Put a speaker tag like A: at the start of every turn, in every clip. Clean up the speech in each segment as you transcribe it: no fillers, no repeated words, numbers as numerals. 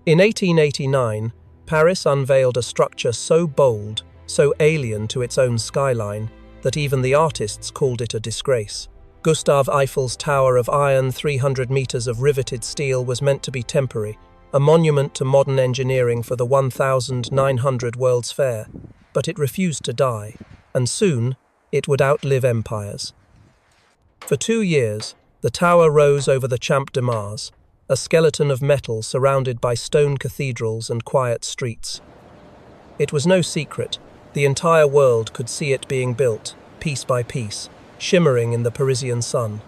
A: In 1889, Paris unveiled a structure so bold, so alien to its own skyline, that even the artists called it a disgrace. Gustave Eiffel's tower of iron, 300 meters of riveted steel, was meant to be temporary, a monument to modern engineering for the 1900 World's Fair, but it refused to die, and soon it would outlive empires. For 2 years, the tower rose over the Champ de Mars, a skeleton of metal surrounded by stone cathedrals and quiet streets. It was no secret, the entire world could see it being built, piece by piece, shimmering in the Parisian sun.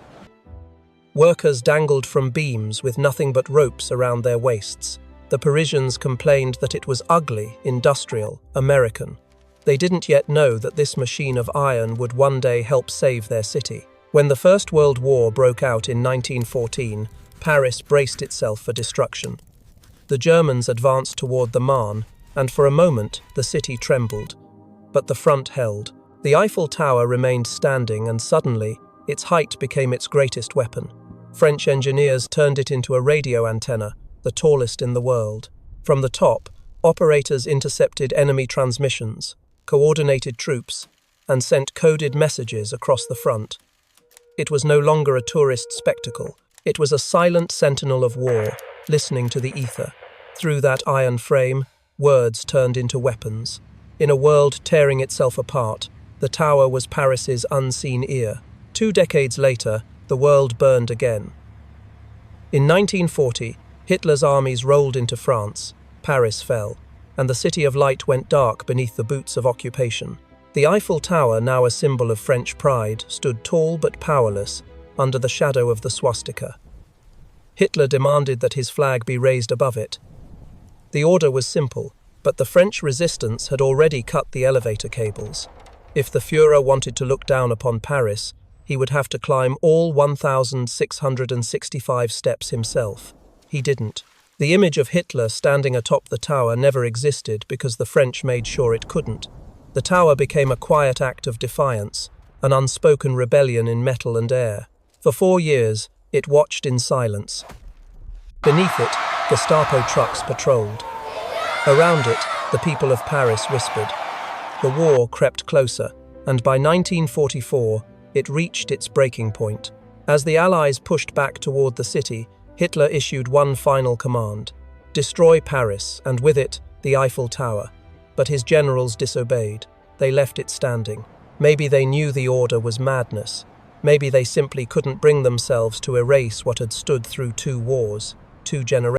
A: Workers dangled from beams with nothing but ropes around their waists. The Parisians complained that it was ugly, industrial, American. They didn't yet know that this machine of iron would one day help save their city. When the First World War broke out in 1914, Paris braced itself for destruction. The Germans advanced toward the Marne, and for a moment the city trembled. But the front held. The Eiffel Tower remained standing, and suddenly its height became its greatest weapon. French engineers turned it into a radio antenna, the tallest in the world. From the top, operators intercepted enemy transmissions, coordinated troops, and sent coded messages across the front. It was no longer a tourist spectacle. It was a silent sentinel of war, listening to the ether. Through that iron frame, words turned into weapons. In a world tearing itself apart, the tower was Paris's unseen ear. 2 decades later, the world burned again. In 1940, Hitler's armies rolled into France. Paris fell, and the City of Light went dark beneath the boots of occupation. The Eiffel Tower, now a symbol of French pride, stood tall but powerless under the shadow of the swastika. Hitler demanded that his flag be raised above it. The order was simple, but the French resistance had already cut the elevator cables. If the Führer wanted to look down upon Paris, he would have to climb all 1,665 steps himself. He didn't. The image of Hitler standing atop the tower never existed because the French made sure it couldn't. The tower became a quiet act of defiance, an unspoken rebellion in metal and air. For 4 years, it watched in silence. Beneath it, Gestapo trucks patrolled. Around it, the people of Paris whispered. The war crept closer, and by 1944, it reached its breaking point. As the Allies pushed back toward the city, Hitler issued one final command: destroy Paris, and with it, the Eiffel Tower. But his generals disobeyed. They left it standing. Maybe they knew the order was madness. Maybe they simply couldn't bring themselves to erase what had stood through 2 wars, 2 generations.